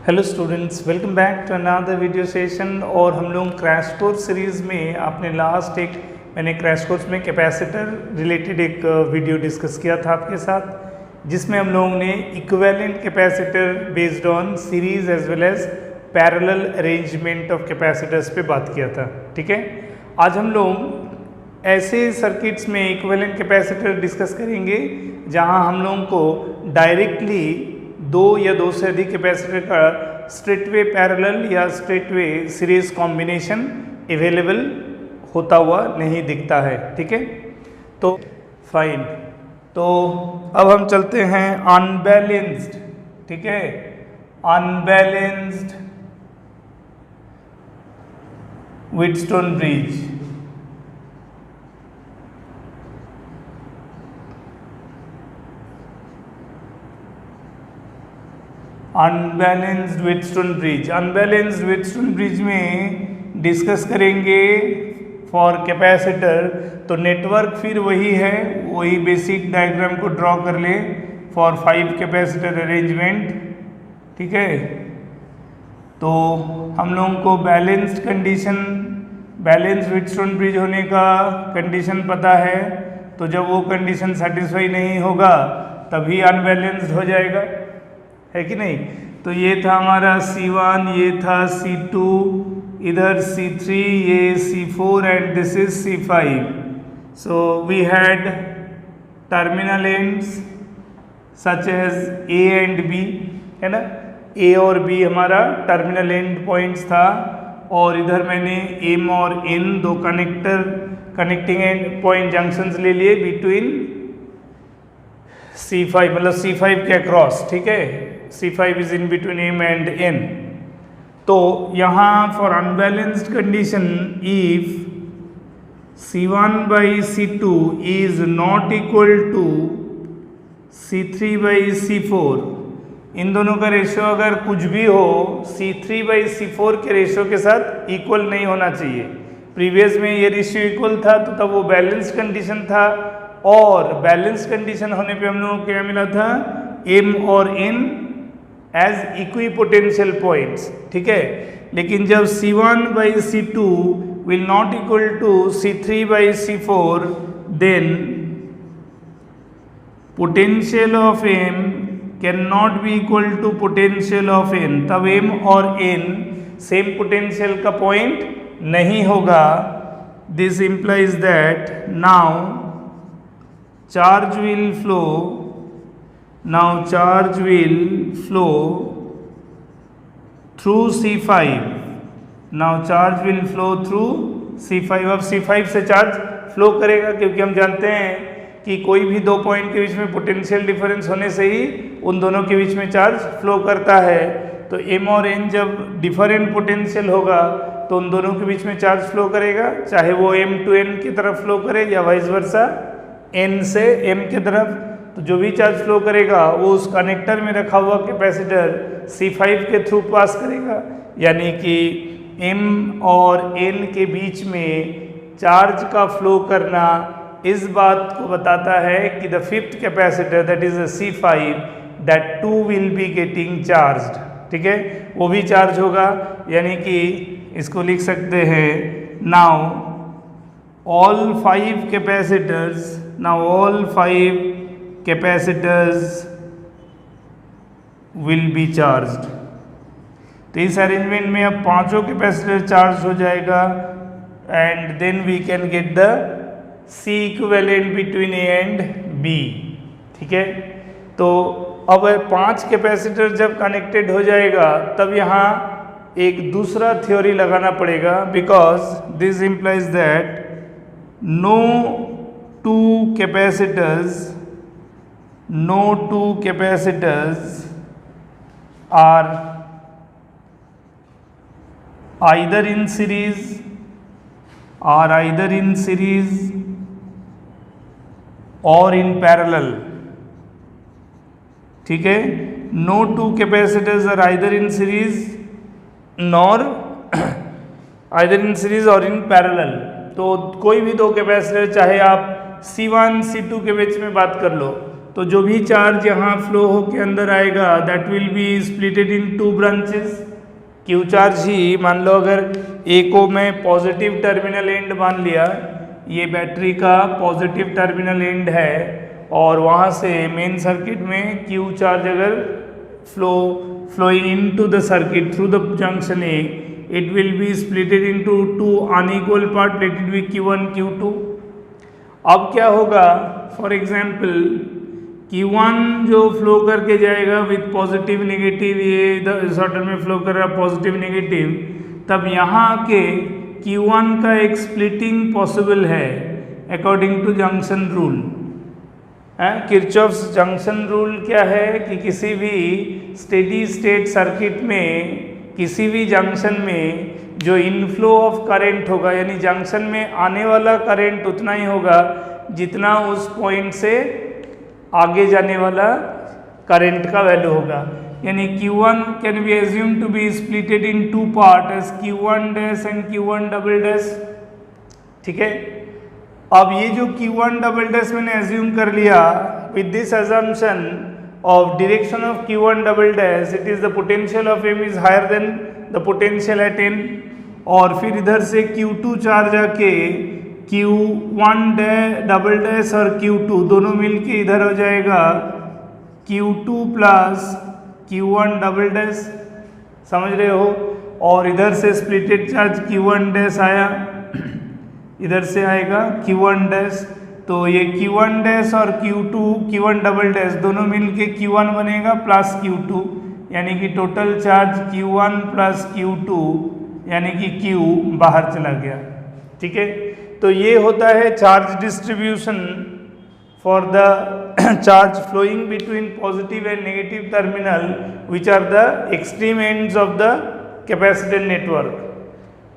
Hello students, welcome back to another video session. और हम लोग क्रैश कोर्स सीरीज़ में आपने मैंने क्रैश कोर्स में कैपेसिटर रिलेटेड एक वीडियो डिस्कस किया था आपके साथ, जिसमें हम लोगों ने equivalent capacitor based on series as well as parallel arrangement of capacitors पे बात किया था। ठीक है, आज हम लोग ऐसे सर्किट्स में इक्विवेलेंट कैपेसिटर डिस्कस करेंगे जहां हम लोगों को डायरेक्टली दो या दो से अधिक कैपेसिटर का स्ट्रेटवे पैरेलल या स्ट्रेटवे सीरीज कॉम्बिनेशन अवेलेबल होता हुआ नहीं दिखता है। ठीक है, तो फाइन। तो अब हम चलते हैं अनबैलेंस्ड। ठीक है, unbalanced Wheatstone bridge. Unbalanced Wheatstone bridge. Unbalanced Wheatstone bridge में डिस्कस करेंगे फॉर कैपेसिटर। तो नेटवर्क फिर वही है, वही बेसिक डायग्राम को ड्रॉ कर ले फॉर 5 कैपेसिटर अरेंजमेंट। ठीक है, तो हम लोगों को बैलेंस्ड व्हीटस्टोन ब्रिज होने का कंडीशन पता है। तो जब वो कंडीशन सेटिस्फाई नहीं होगा तभी अनबैलेंस्ड हो जाएगा, है कि नहीं। तो ये था हमारा C1, ये था C2, इधर C3, ये C4 and this is C5। So we had terminal ends such as A and B, है ना। A और B हमारा टर्मिनल एंड पॉइंट्स था, और इधर मैंने M और N दो कनेक्टिंग एंड पॉइंट जंक्शंस ले लिए बिटवीन C5, मतलब C5 के अक्रॉस। ठीक है, C5 is in between M and N। तो यहाँ for unbalanced condition if C1 by C2 is not equal to C3 by C4, इन दोनों का रेशियो अगर कुछ भी हो C3 बाई C4 के रेशियो के साथ इक्वल नहीं होना चाहिए। प्रीवियस में ये रेशियो इक्वल था तो तब वो बैलेंस्ड कंडीशन था, और बैलेंस कंडीशन होने पे हम लोगों को क्या मिला था, M और N एज इक्विपोटेंशियल पॉइंट्स। ठीक है, लेकिन जब C1 by C2 will not equal to C3 by C4, then potential of M can not be equal to potential of N। तब M और N सेम पोटेंशियल का point नहीं होगा। This implies that now charge will flow through C5। now charge will flow through C5। अब C5 से charge flow करेगा, क्योंकि हम जानते हैं कि कोई भी दो पॉइंट के बीच में पोटेंशियल डिफरेंस होने से ही उन दोनों के बीच में चार्ज फ्लो करता है। तो M और N जब डिफरेंट पोटेंशियल होगा तो उन दोनों के बीच में चार्ज फ्लो करेगा, चाहे वो M to N की तरफ फ्लो करे या वाइस वर्सा N से M की तरफ। तो जो भी चार्ज फ्लो करेगा वो उस कनेक्टर में रखा हुआ कैपेसिटर C5 के थ्रू पास करेगा, यानी कि M और N के बीच में चार्ज का फ्लो करना इस बात को बताता है कि the fifth capacitor that is C5 that too will be getting charged. ठीक है, वो भी चार्ज होगा, यानी कि इसको लिख सकते हैं now all 5 capacitors will be charged. तो इस अरेंजमेंट में अब पांचों कैपेसिटर चार्ज हो जाएगा, and then we can get the C equivalent between A and B। ठीक है, तो अब 5 कैपेसिटर जब कनेक्टेड हो जाएगा तब यहाँ एक दूसरा थ्योरी लगाना पड़ेगा, because this implies that no two capacitors are either in series or in parallel। ठीक है, no two capacitors are either in series or in parallel। तो कोई भी दो कैपेसिटर, चाहे आप C1 C2 के बीच में बात कर लो, तो जो भी चार्ज यहाँ फ्लो होके अंदर आएगा that will be splitted in 2 branches. Q charge ही मान लो अगर ए को मैं पॉजिटिव टर्मिनल एंड मान लिया, ये बैटरी का पॉजिटिव टर्मिनल एंड है और वहाँ से मेन सर्किट में क्यू चार्ज अगर flowing into the circuit through the junction A, it will be splitted into 2 unequal part, let it be Q1 Q2। अब क्या होगा, फॉर एग्जाम्पल Q1 जो फ्लो करके जाएगा विथ पॉजिटिव नेगेटिव, ये इस ऑर्डर में फ्लो कर रहा पॉजिटिव नेगेटिव, तब यहाँ के Q1 का एक स्प्लिटिंग पॉसिबल है according to junction rule. Kirchhoff's junction rule क्या है कि किसी भी स्टेडी स्टेट सर्किट में किसी भी जंक्शन में जो इनफ्लो ऑफ करंट होगा, यानी जंक्शन में आने वाला करंट उतना ही होगा जितना उस पॉइंट से आगे जाने वाला करंट का वैल्यू होगा। यानी Q1 can be assume to be splitted in 2 part as Q1 dash and Q1 double dash. ठीक है, अब ये जो Q1 डबल डैश मैंने एज्यूम कर लिया, with this assumption of direction of Q1 double dash, it is the potential of M is higher than the potential at N। और फिर इधर से Q2 चार्ज आके Q1 डबल डैश और Q2 दोनों मिलके इधर हो जाएगा Q2 plus Q1 double dash, समझ रहे हो। और इधर से स्प्लिटेड चार्ज Q1 डैश आया, इधर से आएगा Q1 डैश, तो ये Q1 डैश और Q1 डबल डैश दोनों मिलके Q1 बनेगा प्लस Q2, यानी कि total charge Q1 plus Q2 यानी कि Q बाहर चला गया। ठीक है, तो ये होता है charge distribution for the charge flowing between positive and negative terminal which are the extreme ends of the capacitor network.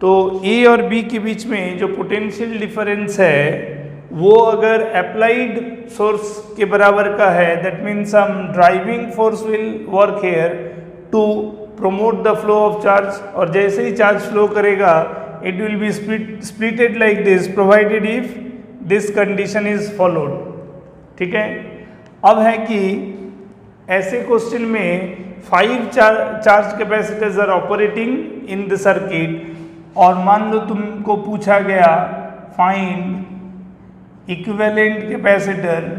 तो ए और बी के बीच में जो पोटेंशियल डिफरेंस है वो अगर अप्लाइड सोर्स के बराबर का है, that means some driving force will work here to promote the flow of charge, और जैसे ही चार्ज फ्लो करेगा it will be splitted like this provided if this condition is followed। ठीक है, अब है कि ऐसे क्वेश्चन में 5 charge capacitors are operating in the circuit, और मान लो तुमको पूछा गया find equivalent capacitor,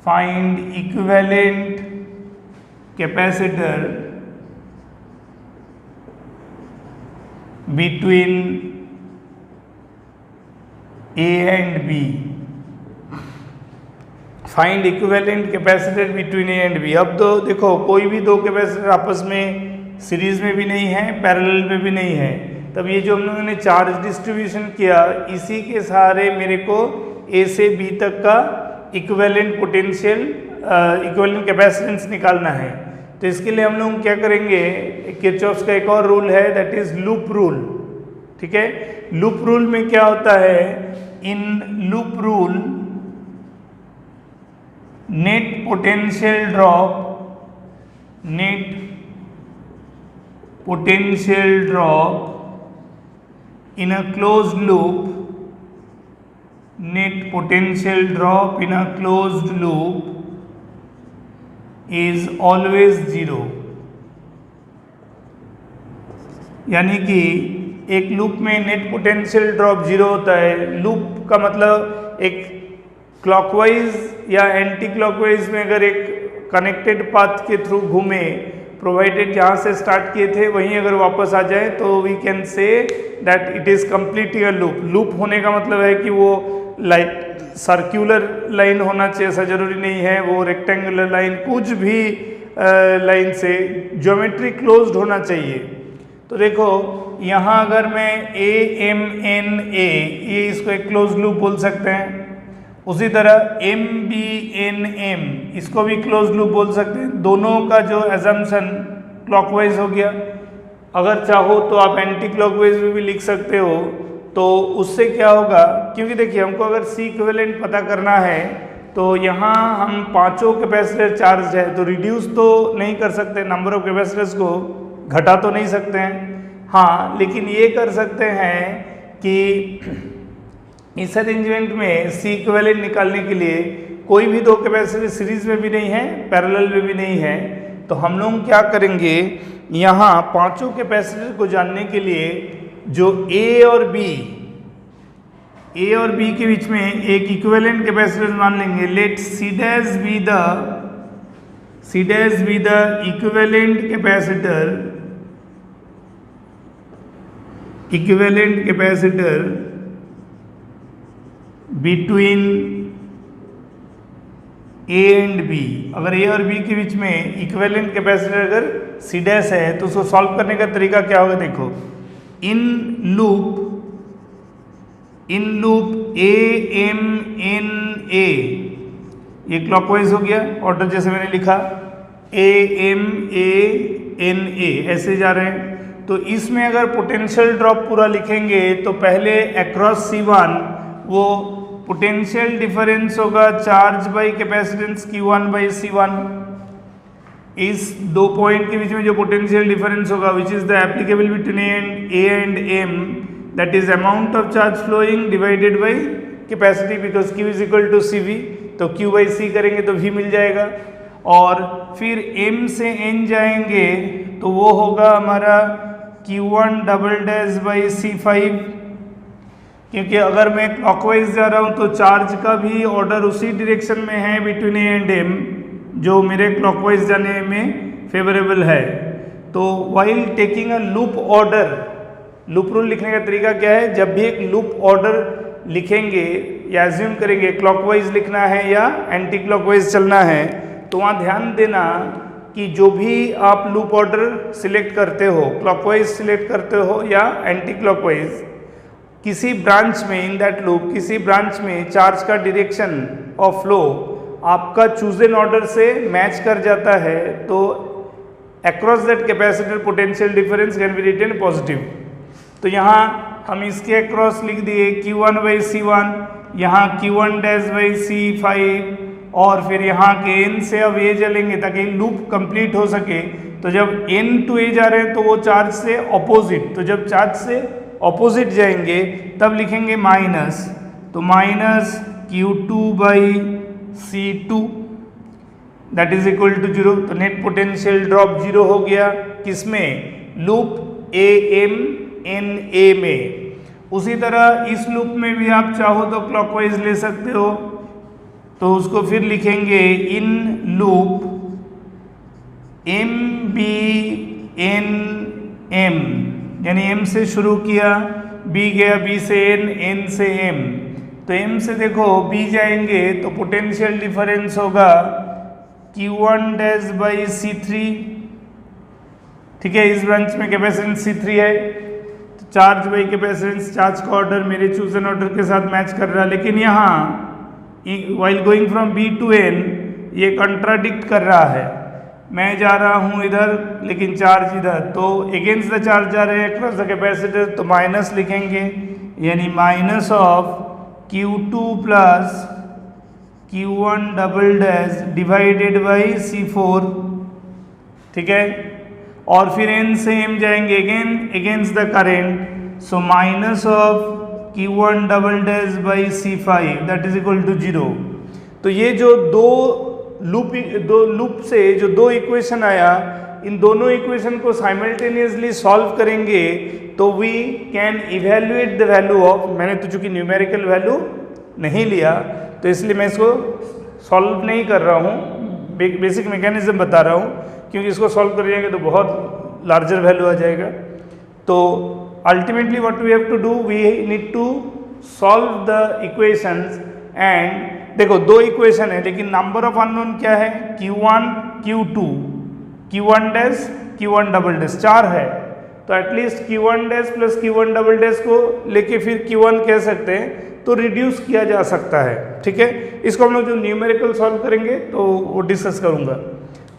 find equivalent capacitor between A and B, find equivalent capacitor between A and B. अब तो देखो कोई भी दो कैपेसिटर आपस में सीरीज में भी नहीं है, पैरेलल में भी नहीं है, तब ये जो हम लोगों ने चार्ज डिस्ट्रीब्यूशन किया इसी के सहारे मेरे को ए से बी तक का इक्विवेलेंट पोटेंशियल इक्विवेलेंट कैपेसिटेंस निकालना है। तो इसके लिए हम लोग क्या करेंगे, किरचॉफ्स का एक और रूल है दैट इज लूप रूल। ठीक है, लूप रूल में क्या होता है, in loop rule net potential drop in a closed loop, net potential drop in a closed loop is always 0। यानी कि एक लूप में नेट पोटेंशियल ड्रॉप 0 होता है। लूप का मतलब एक क्लॉकवाइज या एंटी क्लॉकवाइज में अगर एक कनेक्टेड पाथ के थ्रू घूमे, प्रोवाइडेड जहाँ से स्टार्ट किए थे वहीं अगर वापस आ जाए तो we can say that it is completely a loop. Loop होने का मतलब है कि वो लाइक सर्क्यूलर लाइन होना चाहिए, ऐसा जरूरी नहीं है, वो रेक्टेंगुलर लाइन कुछ भी लाइन से ज्योमेट्री क्लोज्ड होना चाहिए। तो देखो यहाँ अगर मैं AMNA, ये इसको एक क्लोज लूप बोल सकते हैं, उसी तरह MBNM इसको भी क्लोज लूप बोल सकते हैं। दोनों का जो एजम्पशन क्लॉकवाइज हो गया, अगर चाहो तो आप एंटी क्लॉकवाइज में भी लिख सकते हो। तो उससे क्या होगा, क्योंकि देखिए हमको अगर C इक्विवेलेंट पता करना है तो यहाँ हम पांचों कैपेसिटर चार्ज है, तो रिड्यूस तो नहीं कर सकते, नंबर ऑफ कैपेसिटर्स को घटा तो नहीं सकते हैं। हाँ, लेकिन ये कर सकते हैं कि इस अरेंजमेंट में C इक्विवेलेंट निकालने के लिए कोई भी दो कैपेसिटर सीरीज में भी नहीं है, पैरेलल में भी नहीं है। तो हम लोग क्या करेंगे, यहाँ पांचों कैपेसिटर को जानने के लिए जो ए और बी के बीच में एक इक्विवेलेंट कैपेसिटर मान लेंगे। Let C dash be the equivalent capacitor between A and B. अगर ए और बी के बीच में इक्विवेलेंट कैपेसिटर अगर सी डैश है तो उसको सॉल्व करने का तरीका क्या होगा, देखो in loop A M N A, ये क्लॉकवाइज हो गया ऑर्डर जैसे मैंने लिखा, A M A N A ऐसे जा रहे हैं। तो इसमें अगर पोटेंशियल ड्रॉप पूरा लिखेंगे तो पहले अक्रॉस C1 वो पोटेंशियल डिफरेंस होगा charge by capacitance Q1 by C1। इस दो पॉइंट के बीच में जो पोटेंशियल डिफरेंस होगा which is the applicable between A and M, that is amount of charge flowing divided by capacity, because Q is equal to CV। तो Q by C करेंगे तो V मिल जाएगा। और फिर M से N जाएंगे तो वो होगा हमारा Q1 double dash by C5, क्योंकि अगर मैं क्लॉकवाइज जा रहा हूँ तो चार्ज का भी ऑर्डर उसी डायरेक्शन में है बिटवीन ए एंड एम जो मेरे क्लॉकवाइज जाने में फेवरेबल है। तो while taking a loop order, loop rule लिखने का तरीका क्या है, जब भी एक लूप ऑर्डर लिखेंगे या एज्यूम करेंगे क्लॉकवाइज लिखना है या एंटी क्लॉकवाइज चलना है, तो वहाँ ध्यान देना कि जो भी आप लूप ऑर्डर सिलेक्ट करते हो, क्लॉकवाइज सिलेक्ट करते हो या एंटी क्लॉकवाइज, किसी ब्रांच में इन दैट लूप किसी ब्रांच में चार्ज का डायरेक्शन ऑफ फ्लो आपका चूजन ऑर्डर से मैच कर जाता है तो across that capacitor potential difference can be written positive. तो यहाँ हम इसके अक्रॉस लिख दिए Q1 बाई C1, यहाँ Q1 डैश बाई C5, और फिर यहाँ के N से अब A चलेंगे ताकि लूप कंप्लीट हो सके। तो जब N टू A जा रहे हैं तो वो चार्ज से ऑपोजिट, तो जब चार्ज से ऑपोजिट जाएंगे तब लिखेंगे माइनस, तो minus Q2 by C2 that is equal to 0। तो नेट पोटेंशियल ड्रॉप 0 हो गया, किसमें, loop A M N A में। उसी तरह इस लूप में भी आप चाहो तो क्लॉकवाइज ले सकते हो, तो उसको फिर लिखेंगे in loop M B N M, यानी M से शुरू किया, B गया B से N से M, तो M से देखो B जाएंगे तो पोटेंशियल डिफरेंस होगा Q1 डैश बाई C3। ठीक है, इस ब्रांच में कैपेसिटेंस C3 है, तो चार्ज बाई कैपेसिटेंस, चार्ज का ऑर्डर मेरे चूजन ऑर्डर के साथ मैच कर रहा है, लेकिन यहाँ while going from B to N ये कंट्राडिक्ट कर रहा है। मैं जा रहा हूँ इधर लेकिन चार्ज इधर, तो अगेंस्ट द चार्ज जा रहे हैं अक्रॉस द कैपेसिटर, तो माइनस लिखेंगे, यानी minus of Q2 plus Q1 double dash divided by C4। ठीक है, और फिर N से M जाएंगे again against the current, so minus of Q1 double dash by C5 that is equal to 0। तो ये जो दो लूप से जो दो इक्वेशन आया, इन दोनों इक्वेशन को साइमल्टेनियसली सॉल्व करेंगे तो we can evaluate the value of, मैंने तो चूंकि न्यूमेरिकल वैल्यू नहीं लिया तो इसलिए मैं इसको सॉल्व नहीं कर रहा हूँ, बेसिक मैकेनिज्म बता रहा हूँ, क्योंकि इसको सॉल्व कर जाएंगे तो बहुत लार्जर वैल्यू आ जाएगा। तो ultimately what we have to do, we need to solve the equations and देखो दो इक्वेशन है लेकिन नंबर ऑफ अननोन क्या है, Q1 Q2 Q1 dash Q1 double dash 4 है, तो at least Q1 dash plus Q1 double dash को लेके फिर Q1 कह सकते हैं, तो रिड्यूस किया जा सकता है। ठीक है, इसको हम लोग जो न्यूमेरिकल सॉल्व करेंगे तो वो डिस्कस करूंगा।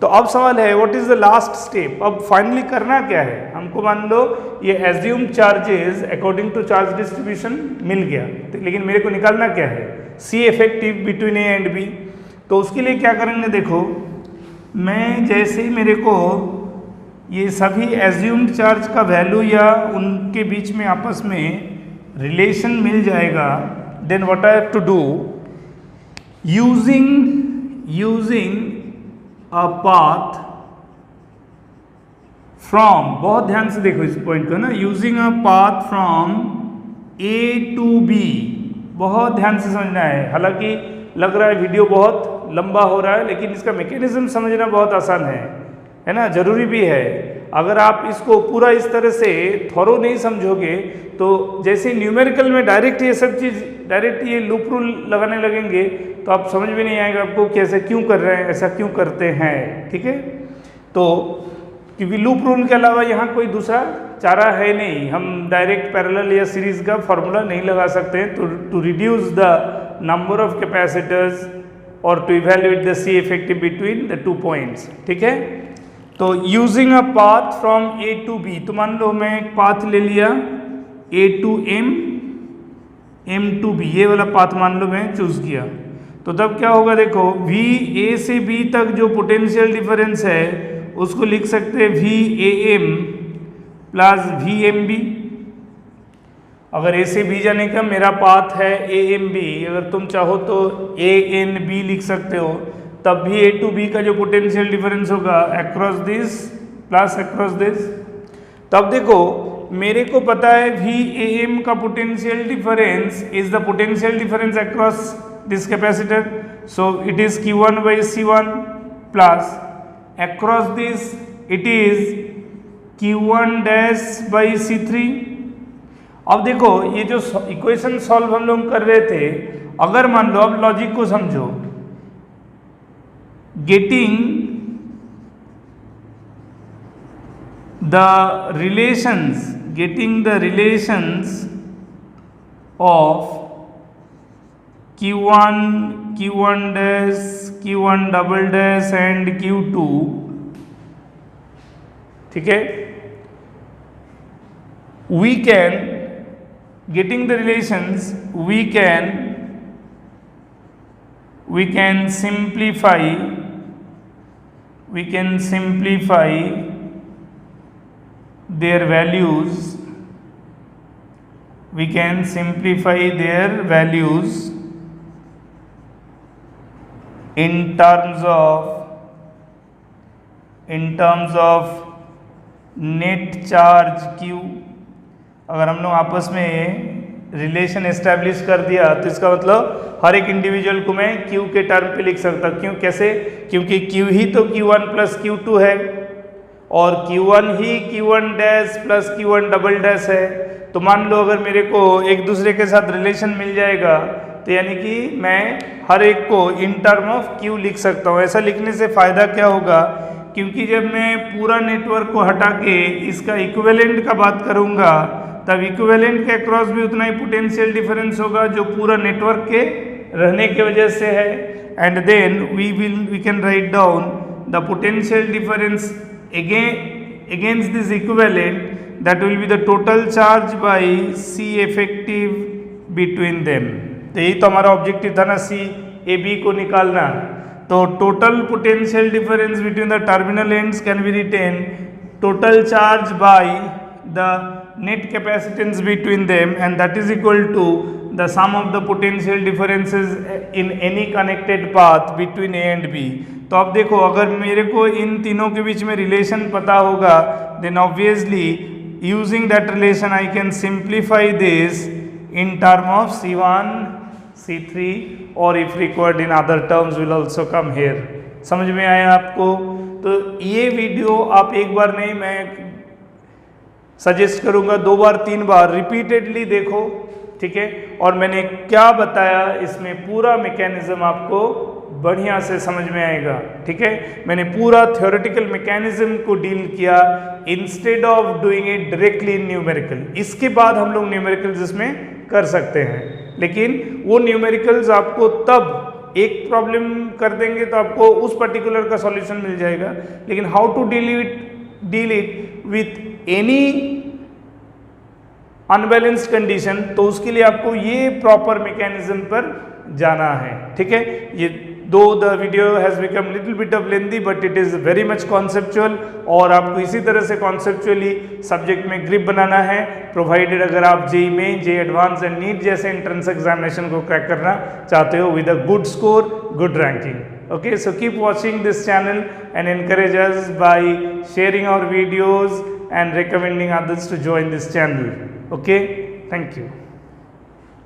तो अब सवाल है what is the last step, अब फाइनली करना क्या है हमको। मान लो ये assume charges according to charge distribution मिल गया, लेकिन मेरे को निकालना क्या है, C effective between A and B। तो उसके लिए क्या करेंगे, देखो मैं जैसे ही मेरे को ये सभी एज्यूम्ड चार्ज का वैल्यू या उनके बीच में आपस में रिलेशन मिल जाएगा, then what I have to do, using a path from, बहुत ध्यान से देखो इस पॉइंट को ना, using a path from A to B, बहुत ध्यान से समझना है। हालांकि लग रहा है वीडियो बहुत लंबा हो रहा है, लेकिन इसका मैकेनिज्म समझना बहुत आसान है ना, जरूरी भी है। अगर आप इसको पूरा इस तरह से थॉरो नहीं समझोगे तो जैसे न्यूमेरिकल में डायरेक्ट ये सब चीज़ डायरेक्ट ये लूप रूल लगाने लगेंगे तो आप समझ में नहीं आएगा आपको कैसे क्यों कर रहे हैं, ऐसा क्यों करते हैं, ठीक है। तो क्योंकि लूप रूल के अलावा यहाँ कोई दूसरा चारा है नहीं, हम डायरेक्ट पैरेलल या सीरीज का फॉर्मूला नहीं लगा सकते हैं to reduce the number of capacitors और to evaluate the C effective between the 2 points, ठीक है। तो using a path from A to B, तो मान लो मैं एक पाथ ले लिया A to M, M to B, ये वाला पाथ मान लो मैं चूज किया, तो तब क्या होगा देखो, वी ए से बी तक जो पोटेंशियल डिफरेंस है उसको लिख सकते हैं V A M plus V M B. अगर ए से बी जाने का मेरा पाथ है ए एम बी, अगर तुम चाहो तो ए एन बी लिख सकते हो, तब भी ए टू बी का जो पोटेंशियल डिफरेंस होगा across this plus across this. तब देखो मेरे को पता है वी ए एम का potential difference is the potential difference across this capacitor, so it is Q1 by C1 plus across this it is Q1 dash by C3। अब देखो ये जो इक्वेशन सॉल्व हम लोग कर रहे थे, अगर मान लो, अब लॉजिक को समझो, getting the relations of Q1 dash, Q1 double dash and Q2, ठीक है, we can, getting the relations, we can simplify their values, in terms of net charge Q। अगर हम लोग आपस में रिलेशन एस्टेब्लिश कर दिया तो इसका मतलब हर एक इंडिविजुअल को मैं Q के टर्म पे लिख सकता। क्यों, कैसे? क्योंकि Q ही तो Q1 प्लस Q2 है और Q1 ही Q1 dash plus Q1 double dash है। तो मान लो अगर मेरे को एक दूसरे के साथ रिलेशन मिल जाएगा तो यानी कि मैं हर एक को इन टर्म ऑफ Q लिख सकता हूँ। ऐसा लिखने से फ़ायदा क्या होगा, क्योंकि जब मैं पूरा नेटवर्क को हटा के इसका इक्विवेलेंट का बात करूँगा तब इक्विवेलेंट के अक्रॉस भी उतना ही पोटेंशियल डिफरेंस होगा जो पूरा नेटवर्क के रहने की वजह से है। And then we can write down the potential difference against this equivalent, that will be the total charge by C effective between them। तो यही तो हमारा ऑब्जेक्टिव था ना, C A B को निकालना। तो total potential difference between the terminal ends can be written total charge by the net capacitance between them and that is equal to the sum of the potential differences in any connected path between A and B। तो अब देखो अगर मेरे को इन तीनों के बीच में relation पता होगा then obviously using that relation I can simplify this in term of C1, C3 or if required in other terms will also come here। समझ में आया आपको? तो ये वीडियो आप एक बार नहीं, मैं सजेस्ट करूँगा 2 बार 3 बार रिपीटेडली देखो, ठीक है। और मैंने क्या बताया इसमें पूरा मैकेनिज्म आपको बढ़िया से समझ में आएगा, ठीक है। मैंने पूरा थ्योरेटिकल मैकेनिज्म को डील किया instead of doing it directly in numerical. इसके बाद हम लोग न्यूमेरिकल्स इसमें कर सकते हैं, लेकिन वो न्यूमेरिकल्स आपको तब एक प्रॉब्लम कर देंगे तो आपको उस पर्टिकुलर का सॉल्यूशन मिल जाएगा, लेकिन how to deal it with any unbalanced condition, तो उसके लिए आपको ये प्रॉपर मैकेनिज्म पर जाना है, ठीक है। ये दो the video has become little bit of lengthy but it is very much conceptual, और आपको इसी तरह से कॉन्सेप्चुअली सब्जेक्ट में ग्रिप बनाना है, प्रोवाइडेड अगर आप JEE main, JEE advance and NEET जैसे एंट्रेंस एग्जामिनेशन को क्रैक करना चाहते हो with a good score, good ranking. Okay, so keep watching this channel and encourage us by sharing our videos and recommending others to join this channel. Okay, thank you.